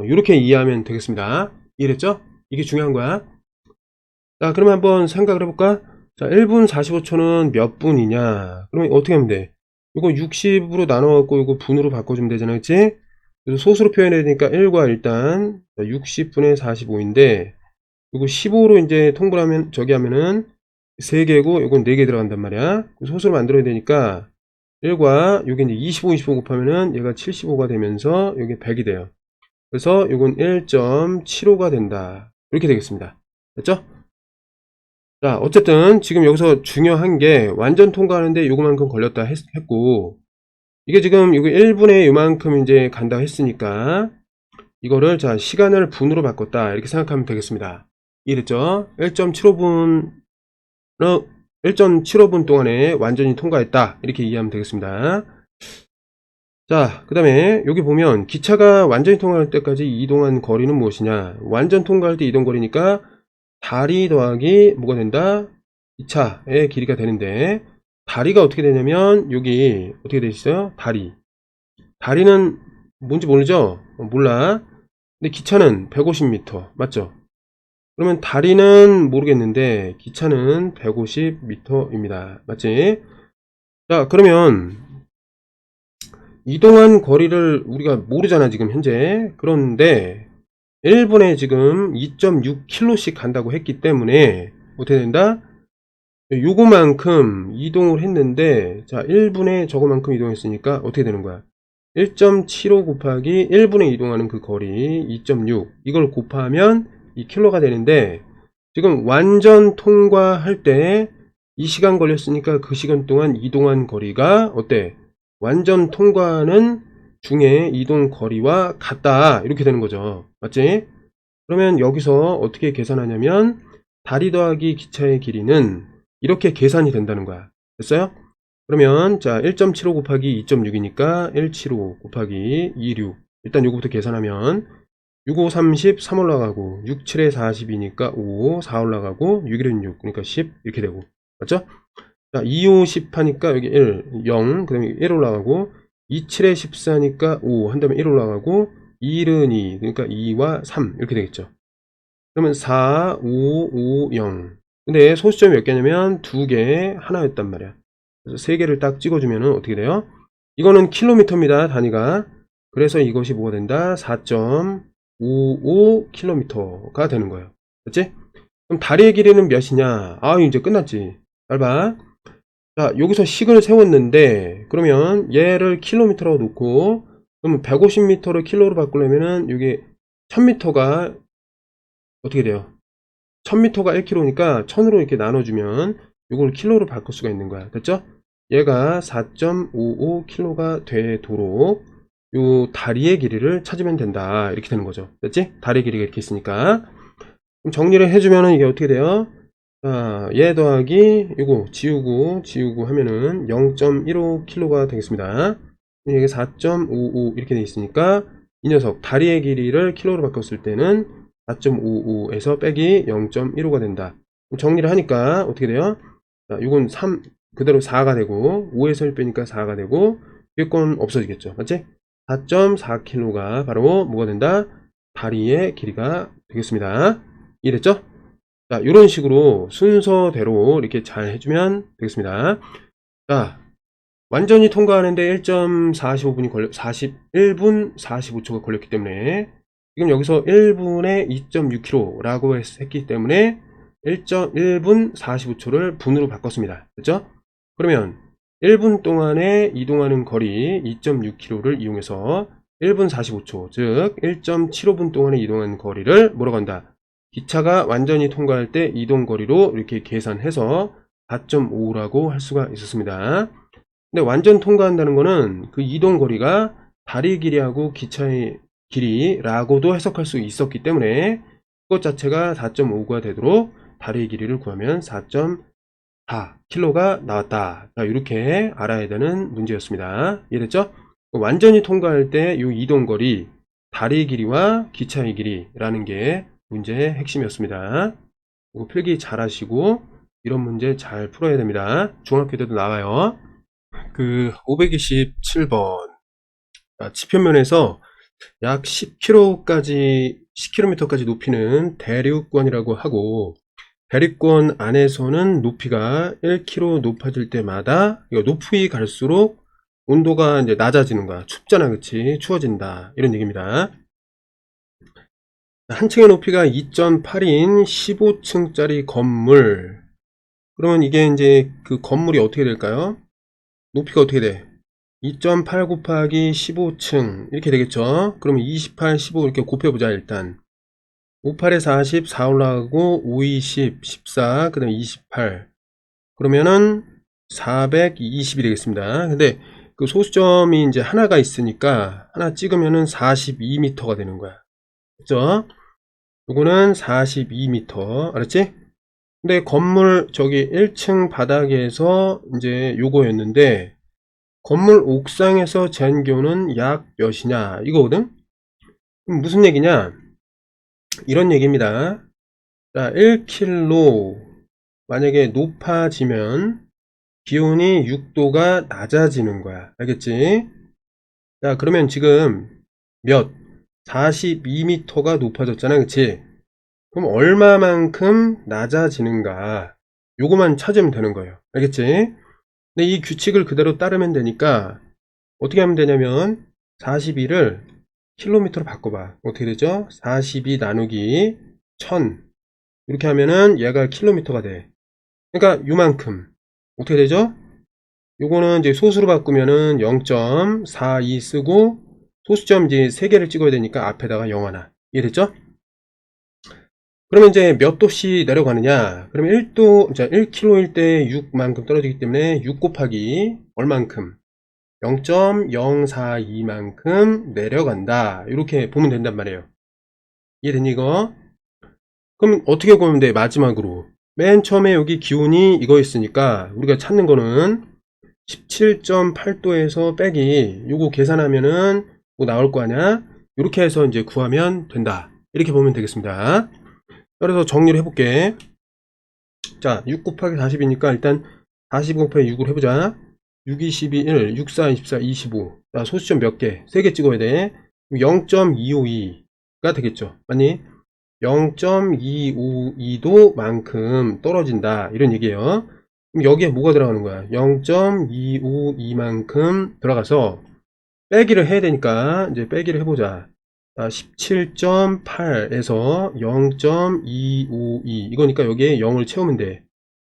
이렇게 이해하면 되겠습니다. 이해됐죠? 이게 중요한 거야. 자, 그러면 한번 생각을 해볼까? 자, 1분 45초는 몇 분이냐? 그러면 어떻게 하면 돼? 이거 60으로 나눠갖고 이거 분으로 바꿔주면 되잖아, 그치? 그래서 소수로 표현해야 되니까 1과 일단 60분의 45인데, 이거 15로 이제 통분하면, 저기 하면은 3개고, 이건 4개 들어간단 말이야. 소수로 만들어야 되니까 1과 여기 이제 25 곱하면은 얘가 75가 되면서 여기 100이 돼요. 그래서 이건 1.75가 된다. 이렇게 되겠습니다. 됐죠? 자, 어쨌든 지금 여기서 중요한 게 완전 통과하는데 요거만큼 걸렸다 했고, 이게 지금 이거 1분에 요만큼 이제 간다 했으니까 이거를 자 시간을 분으로 바꿨다 이렇게 생각하면 되겠습니다. 이해됐죠? 1.75분 동안에 완전히 통과했다 이렇게 이해하면 되겠습니다. 자, 그 다음에 여기 보면 기차가 완전히 통과할 때까지 이동한 거리는 무엇이냐? 완전 통과할 때 이동 거리니까 다리 더하기 뭐가 된다? 기차의 길이가 되는데, 다리가 어떻게 되냐면 여기 어떻게 되어 있어요? 다리는 뭔지 모르죠? 몰라. 근데 기차는 150m 맞죠? 그러면 다리는 모르겠는데 기차는 150m입니다. 맞지? 자, 그러면 이동한 거리를 우리가 모르잖아 지금 현재. 그런데 1분에 지금 2.6km씩 간다고 했기 때문에 어떻게 된다? 요거만큼 이동을 했는데, 자 1분에 저거만큼 이동했으니까 어떻게 되는 거야? 1.75 곱하기 1분에 이동하는 그 거리 2.6 이걸 곱하면 2km가 되는데, 지금 완전 통과할 때 이 시간 걸렸으니까 그 시간 동안 이동한 거리가 어때? 완전 통과하는 중에 이동 거리와 같다 이렇게 되는 거죠. 맞지? 그러면 여기서 어떻게 계산하냐면 다리 더하기 기차의 길이는 이렇게 계산이 된다는 거야. 됐어요? 그러면 자 1.75 곱하기 2.6이니까 175 곱하기 26, 일단 요거부터 계산하면 65 30 3 올라가고 6 7에 40이니까 5 4 올라가고 6 1은 6 그러니까 10 이렇게 되고, 맞죠? 자 2 5 10 하니까 여기 1 0 그 다음에 1 올라가고 2 7에 14니까 5 한 다음에 1 올라가고 2 1은 2 그러니까 2와 3 이렇게 되겠죠. 그러면 4 5 5 0, 근데 소수점이 몇 개냐면 2개 하나였단 말이야. 그래서 3개를 딱 찍어주면 어떻게 돼요? 이거는 킬로미터입니다, 단위가. 그래서 이것이 뭐가 된다? 4.55km가 되는 거예요. 그렇지? 그럼 다리의 길이는 몇이냐? 아, 이제 끝났지. 잘 봐. 자, 여기서 식을 세웠는데, 그러면 얘를 킬로미터라고 놓고, 그러면 150m를 킬로로 바꾸려면은, 여기 1000m가 어떻게 돼요? 1000m가 1km니까 1000으로 이렇게 나눠주면, 이걸 킬로로 바꿀 수가 있는 거야. 됐죠? 얘가 4.55km가 되도록, 요 다리의 길이를 찾으면 된다. 이렇게 되는 거죠. 됐지? 다리의 길이가 이렇게 있으니까. 그럼 정리를 해주면은 이게 어떻게 돼요? 자, 얘 더하기 이거 지우고 하면은 0.15kg가 되겠습니다. 이게 4.55 이렇게 돼 있으니까 이 녀석 다리의 길이를 킬로로 바꿨을 때는 4.55에서 빼기 0.15가 된다. 정리를 하니까 어떻게 돼요? 자, 이건 3 그대로 4가 되고 5에서 1 빼니까 4가 되고 뒤에 건 없어지겠죠. 맞지? 4.4kg가 바로 뭐가 된다? 다리의 길이가 되겠습니다. 이해됐죠? 자, 이런 식으로 순서대로 이렇게 잘 해주면 되겠습니다. 자, 완전히 통과하는데 1.45분이 1분 45초가 걸렸기 때문에 지금 여기서 1분에 2.6km라고 했기 때문에 1.1분 45초를 분으로 바꿨습니다. 됐죠? 그러면 1분 동안에 이동하는 거리 2.6km를 이용해서 1분 45초, 즉 1.75분 동안에 이동하는 거리를 뭐라고 한다? 기차가 완전히 통과할 때 이동거리로 이렇게 계산해서 4.5라고 할 수가 있었습니다. 근데 완전 통과한다는 거는 그 이동거리가 다리 길이하고 기차의 길이라고도 해석할 수 있었기 때문에 그것 자체가 4.5가 되도록 다리 길이를 구하면 4.4km가 나왔다. 자, 이렇게 알아야 되는 문제였습니다. 이해됐죠? 완전히 통과할 때 이 이동거리, 다리 길이와 기차의 길이라는 게 문제의 핵심이었습니다. 이거 필기 잘 하시고 이런 문제 잘 풀어야 됩니다. 중학교 때도 나와요. 그 527번 지표면에서 약 10km까지 높이는 대륙권이라고 하고, 대륙권 안에서는 높이가 1km 높아질 때마다 높이 갈수록 온도가 이제 낮아지는 거야. 춥잖아, 그치? 추워진다. 이런 얘기입니다. 한 층의 높이가 2.8인 15층짜리 건물. 그러면 이게 이제 그 건물이 어떻게 될까요? 높이가 어떻게 돼? 2.8 곱하기 15층 이렇게 되겠죠. 그러면 28, 15 이렇게 곱해보자. 일단 58에 40, 4 올라가고 5, 20, 14, 그 다음에 28 그러면은 420이 되겠습니다. 근데 그 소수점이 이제 하나가 있으니까 하나 찍으면은 42m가 되는 거야. 그죠? 요거는 42m. 알았지? 근데 건물 저기 1층 바닥에서 이제 요거였는데 건물 옥상에서 잔교는 약 몇이냐 이거거든. 그럼 무슨 얘기냐, 이런 얘기입니다. 자, 1km 만약에 높아지면 기온이 6도가 낮아지는 거야. 알겠지? 자, 그러면 지금 몇 42m가 높아졌잖아, 그치? 그럼 얼마만큼 낮아지는가, 요거만 찾으면 되는 거예요. 알겠지? 근데 이 규칙을 그대로 따르면 되니까 어떻게 하면 되냐면 42를 킬로미터로 바꿔봐. 어떻게 되죠? 42 나누기 1000 이렇게 하면은 얘가 킬로미터가 돼. 그러니까 요만큼. 어떻게 되죠? 요거는 이제 소수로 바꾸면은 0.42 쓰고 소수점 이제 3개를 찍어야 되니까 앞에다가 0 하나. 이해됐죠? 그러면 이제 몇 도씩 내려가느냐? 그러면 1도, 자, 1km일 때 6만큼 떨어지기 때문에 6 곱하기 얼만큼? 0.042만큼 내려간다. 이렇게 보면 된단 말이에요. 이해됐니 이거? 그럼 어떻게 보면 돼? 마지막으로 맨 처음에 여기 기온이 이거였으니까 우리가 찾는 거는 17.8도에서 빼기 요거 계산하면은 뭐 나올 거 아니야? 이렇게 해서 이제 구하면 된다. 이렇게 보면 되겠습니다. 그래서 정리를 해볼게. 자, 6 곱하기 40이니까 일단 40 곱하기 6을 해보자. 6, 22, 1, 6, 4, 24, 25. 자, 소수점 몇 개? 3개 찍어야 돼. 0.252가 되겠죠. 맞니? 0.252도 만큼 떨어진다. 이런 얘기예요. 그럼 여기에 뭐가 들어가는 거야? 0.252만큼 들어가서 빼기를 해야 되니까 이제 빼기를 해보자. 17.8에서 0.252 이거니까 여기에 0을 채우면 돼.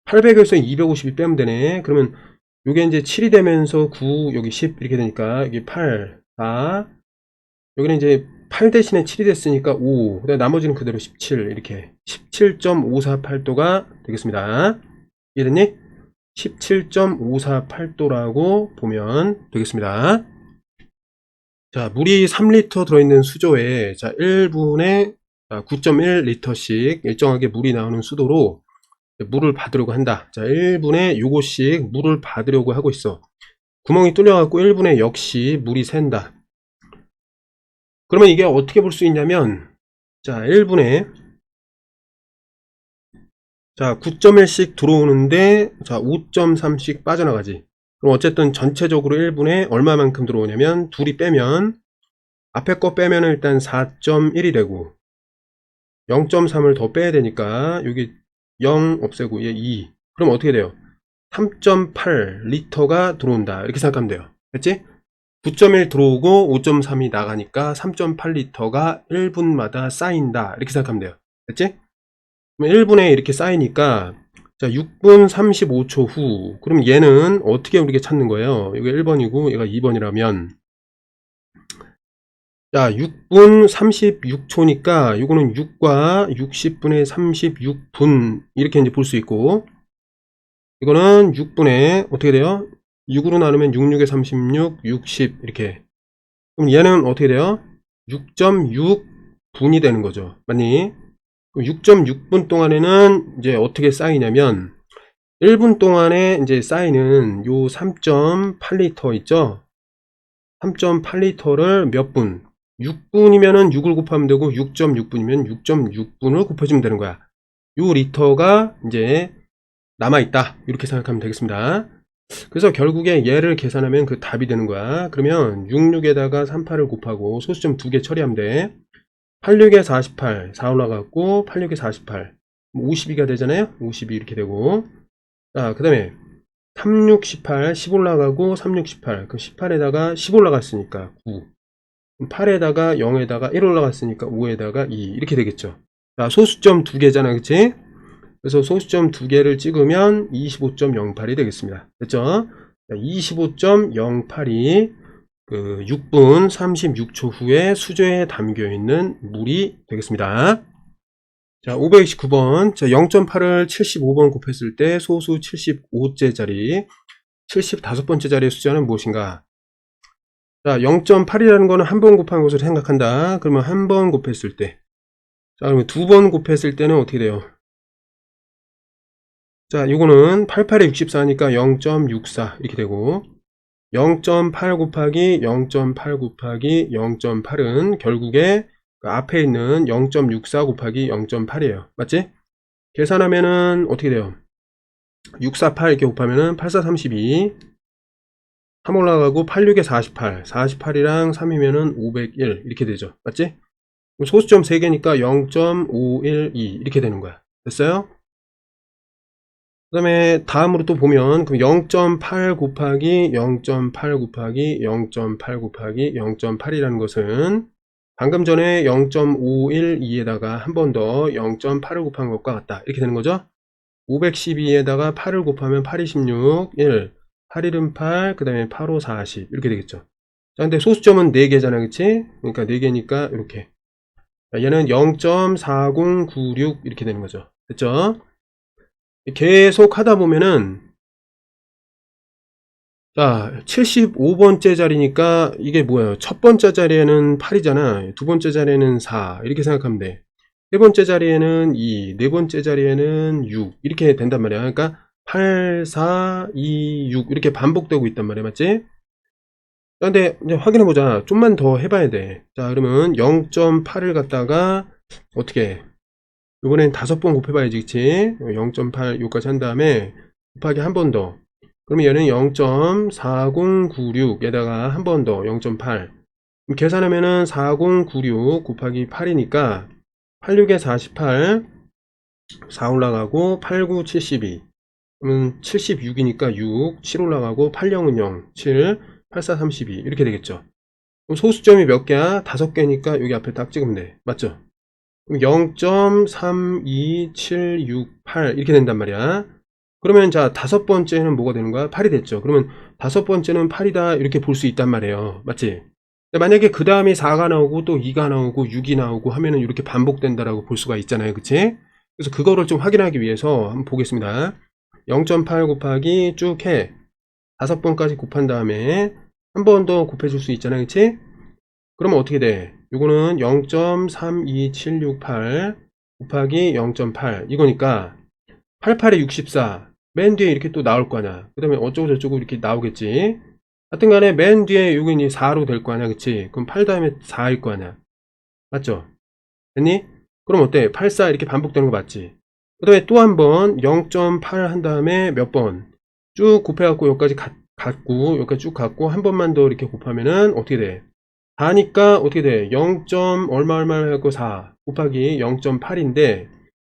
800에서 250이 빼면 되네. 그러면 요게 이제 7이 되면서 9 여기 10 이렇게 되니까 여기 8 4 여기는 이제 8 대신에 7이 됐으니까 5 그다음 나머지는 그대로 17 이렇게 17.548도가 되겠습니다. 이해됐니? 17.548도라고 보면 되겠습니다. 자, 물이 3리터 들어있는 수조에 자 1분에 9.1리터씩 일정하게 물이 나오는 수도로 물을 받으려고 한다. 자, 1분에 요거씩 물을 받으려고 하고 있어. 구멍이 뚫려갖고 1분에 역시 물이 샌다. 그러면 이게 어떻게 볼 수 있냐면, 자, 1분에 자 9.1씩 들어오는데 자 5.3씩 빠져나가지. 그럼 어쨌든 전체적으로 1분에 얼마만큼 들어오냐면 둘이 빼면 앞에 거 빼면 일단 4.1이 되고 0.3을 더 빼야 되니까 여기 0 없애고 얘 2. 그럼 어떻게 돼요? 3.8리터가 들어온다. 이렇게 생각하면 돼요. 됐지? 9.1 들어오고 5.3이 나가니까 3.8리터가 1분마다 쌓인다. 이렇게 생각하면 돼요. 됐지? 그럼 1분에 이렇게 쌓이니까 자 6분 35초 후 그럼 얘는 어떻게 우리가 찾는 거예요? 이거 1번이고 얘가 2번이라면 자, 6분 36초니까 요거는 6과 60분의 36분 이렇게 이제 볼 수 있고, 이거는 6분에 어떻게 돼요? 6으로 나누면 6, 6에 36, 60 이렇게. 그럼 얘는 어떻게 돼요? 6.6분이 되는 거죠. 맞니? 6.6분 동안에는 이제 어떻게 쌓이냐면 1분 동안에 이제 쌓이는 요 3.8리터 있죠? 3.8리터를 몇 분? 6분이면은 6을 곱하면 되고 6.6분이면 6.6분을 곱해주면 되는 거야. 요 리터가 이제 남아있다. 이렇게 생각하면 되겠습니다. 그래서 결국에 얘를 계산하면 그 답이 되는 거야. 그러면 66에다가 38을 곱하고 소수점 2개 처리하면 돼. 86에 48, 4 올라갔고 86에 48, 52가 되잖아요. 52 이렇게 되고, 자, 그 다음에 36, 18, 10 올라가고 36, 18, 그럼 18에다가 10 올라갔으니까 9, 8에다가 0에다가 1 올라갔으니까 5에다가 2 이렇게 되겠죠. 자, 소수점 2개잖아, 그치? 그래서 소수점 2개를 찍으면 25.08이 되겠습니다. 됐죠? 25.08이 그 6분 36초 후에 수조에 담겨있는 물이 되겠습니다. 자, 529번. 자, 0.8을 75번 곱했을 때 소수 75째 자리, 75번째 자리의 숫자는 무엇인가? 자, 0.8이라는 거는 한 번 곱한 것으로 생각한다. 그러면 한 번 곱했을 때. 자, 그러면 두 번 곱했을 때는 어떻게 돼요? 자, 이거는 88에 64니까 0.64 이렇게 되고, 0.8 곱하기 0.8 곱하기 0.8은 결국에 그 앞에 있는 0.64 곱하기 0.8이에요. 맞지? 계산하면은 어떻게 돼요? 648 이렇게 곱하면은 84, 32, 3 올라가고 86에 48, 48이랑 3이면은 501 이렇게 되죠. 맞지? 소수점 3개니까 0.512 이렇게 되는 거야. 됐어요? 그 다음에 다음으로 또 보면 그럼 0.8 곱하기 0.8 곱하기 0.8 곱하기 0.8이라는 것은 방금 전에 0.512에다가 한 번 더 0.8을 곱한 것과 같다. 이렇게 되는 거죠. 512에다가 8을 곱하면 8, 26, 1, 8, 1은 8, 그 다음에 8, 5, 40 이렇게 되겠죠. 자, 근데 소수점은 4개잖아, 그치? 그러니까 4개니까 이렇게. 자, 얘는 0.4096 이렇게 되는 거죠. 됐죠? 계속 하다 보면은, 자, 75번째 자리니까 이게 뭐예요? 첫 번째 자리에는 8이잖아. 두 번째 자리에는 4 이렇게 생각하면 돼. 세 번째 자리에는 2, 네 번째 자리에는 6 이렇게 된단 말이야. 그러니까 8, 4, 2, 6 이렇게 반복되고 있단 말이야. 맞지? 근데 이제 확인해 보자. 좀만 더 해봐야 돼. 자, 그러면 0.8을 갖다가 어떻게 해? 이번엔 5번 곱해봐야지, 그치? 0.8 요까지 한 다음에 곱하기 한 번 더. 그러면 얘는 0.4096에다가 한 번 더 0.8. 계산하면은 4096 곱하기 8이니까 86에 48, 4 올라가고 89, 72. 그러면 76이니까 6, 7 올라가고 80은 0, 7, 84, 32 이렇게 되겠죠. 그럼 소수점이 몇 개야? 5개니까 여기 앞에 딱 찍으면 돼. 맞죠? 0.32768 이렇게 된단 말이야. 그러면 자, 5번째는 뭐가 되는 거야? 8이 됐죠. 그러면 5번째는 8이다 이렇게 볼 수 있단 말이에요. 맞지? 만약에 그 다음에 4가 나오고 또 2가 나오고 6이 나오고 하면은 이렇게 반복된다라고 볼 수가 있잖아요. 그치? 그래서 그거를 좀 확인하기 위해서 한번 보겠습니다. 0.8 곱하기 쭉 해. 5번까지 곱한 다음에 한 번 더 곱해줄 수 있잖아요. 그치? 그러면 어떻게 돼? 요거는 0.32768 곱하기 0.8 이거니까 88에 64 맨 뒤에 이렇게 또 나올 거 아니야. 그 다음에 어쩌고 저쩌고 이렇게 나오겠지. 하여튼 간에 맨 뒤에 요게 이제 4로 될 거 아니야. 그치? 그럼 8 다음에 4일 거 아니야. 맞죠? 됐니? 그럼 어때? 84 이렇게 반복되는 거 맞지? 그 다음에 또 한 번 0.8 한 다음에 몇 번 쭉 곱해갖고 여기까지 갔고 여기까지 쭉 갔고 한 번만 더 이렇게 곱하면은 어떻게 돼? 4니까 어떻게 돼? 0. 얼마 얼마를 해갖고 4 곱하기 0.8인데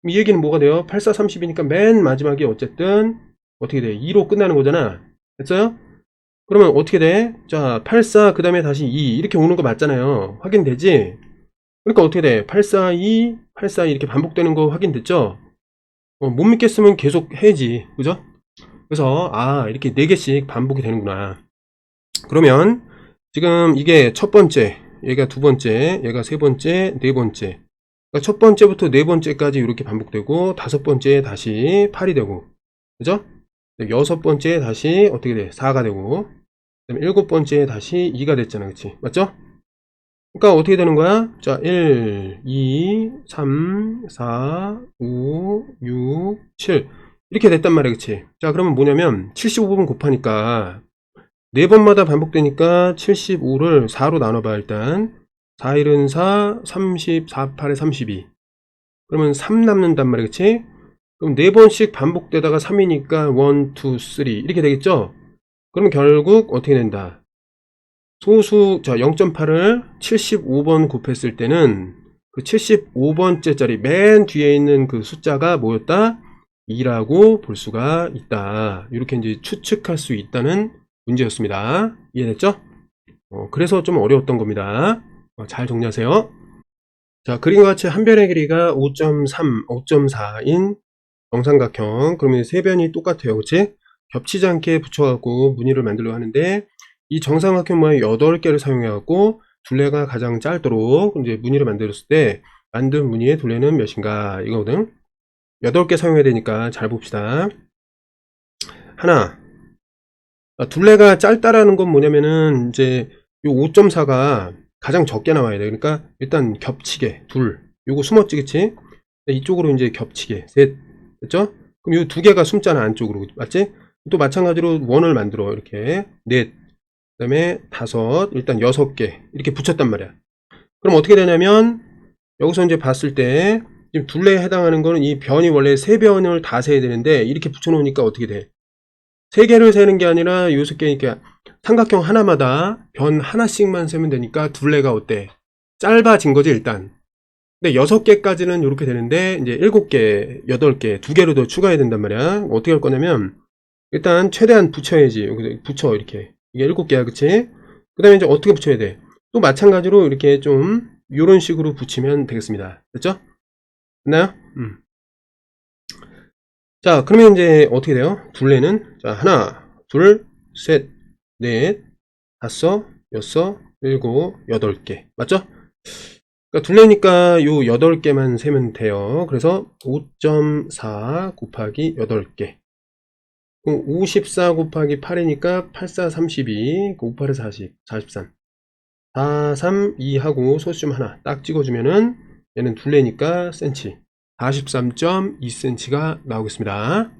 이 얘기는 뭐가 돼요? 84, 30이니까 맨 마지막에 어쨌든 어떻게 돼? 2로 끝나는 거잖아. 됐어요? 그러면 어떻게 돼? 자, 84 그 다음에 다시 2 이렇게 오는 거 맞잖아요. 확인되지? 그러니까 어떻게 돼? 842, 842 이렇게 반복되는 거 확인됐죠? 못 믿겠으면 계속 해야지. 그죠? 그래서 이렇게 4개씩 반복이 되는구나. 그러면 지금 이게 첫 번째 얘가 두 번째, 얘가 세 번째, 네 번째. 그러니까 첫 번째부터 네 번째까지 이렇게 반복되고, 다섯 번째에 다시 8이 되고, 그죠? 여섯 번째에 다시 어떻게 돼? 4가 되고, 그다음에 일곱 번째에 다시 2가 됐잖아. 그치? 맞죠? 그러니까 어떻게 되는 거야? 자, 1, 2, 3, 4, 5, 6, 7. 이렇게 됐단 말이야. 그치? 자, 그러면 뭐냐면, 75분 곱하니까, 네 번마다 반복되니까 75를 4로 나눠봐, 일단. 4, 1은 4, 30, 4, 8에 32. 그러면 3 남는단 말이야. 그치? 그럼 네 번씩 반복되다가 3이니까 1, 2, 3. 이렇게 되겠죠? 그럼 결국 어떻게 된다? 소수, 자, 0.8을 75번 곱했을 때는 그 75번째 짜리 맨 뒤에 있는 그 숫자가 뭐였다? 2라고 볼 수가 있다. 이렇게 이제 추측할 수 있다는 문제였습니다. 이해됐죠? 그래서 좀 어려웠던 겁니다. 잘 정리하세요. 자, 그림과 같이 한 변의 길이가 5.3, 5.4인 정삼각형. 그러면 세 변이 똑같아요. 그치? 겹치지 않게 붙여갖고 무늬를 만들려고 하는데, 이 정삼각형 모양 8개를 사용해갖고 둘레가 가장 짧도록 이제 무늬를 만들었을 때 만든 무늬의 둘레는 몇인가 이거거든. 8개 사용해야 되니까 잘 봅시다. 하나, 둘레가 짧다라는 건 뭐냐면은 이제 요 5.4가 가장 적게 나와야 돼. 그러니까 일단 겹치게 둘, 요거 숨었지, 그치? 이쪽으로 이제 겹치게 셋, 됐죠? 그럼 요 두 개가 숨잖아, 안쪽으로. 맞지? 또 마찬가지로 원을 만들어. 이렇게 넷, 그 다음에 다섯, 일단 6개 이렇게 붙였단 말이야. 그럼 어떻게 되냐면 여기서 이제 봤을 때 지금 둘레에 해당하는 거는 이 변이 원래 세 변을 다 세야 되는데 이렇게 붙여놓으니까 어떻게 돼? 세 개를 세는 게 아니라 6개니까 삼각형 하나마다 변 하나씩만 세면 되니까 둘레가 어때? 짧아진 거지 일단. 근데 6개까지는 이렇게 되는데 이제 7개, 8개, 2개로 더 추가해야 된단 말이야. 어떻게 할 거냐면 일단 최대한 붙여야지. 여기서 붙여 이렇게. 이게 7개야, 그치? 그 다음에 이제 어떻게 붙여야 돼? 또 마찬가지로 이렇게 좀 이런 식으로 붙이면 되겠습니다. 됐죠? 됐나요? 자, 그러면 이제 어떻게 돼요? 둘레는 자, 하나, 둘, 셋, 넷, 다섯, 여섯, 일곱, 8개. 맞죠? 그러니까 둘레니까 요 8개만 세면 돼요. 그래서 5.4 곱하기 8개. 그럼 54 곱하기 8이니까 84, 32, 5, 8에 40, 43. 4, 3, 2 하고 소수점 하나 딱 찍어주면은 얘는 둘레니까 센치 43.2cm가 나오겠습니다.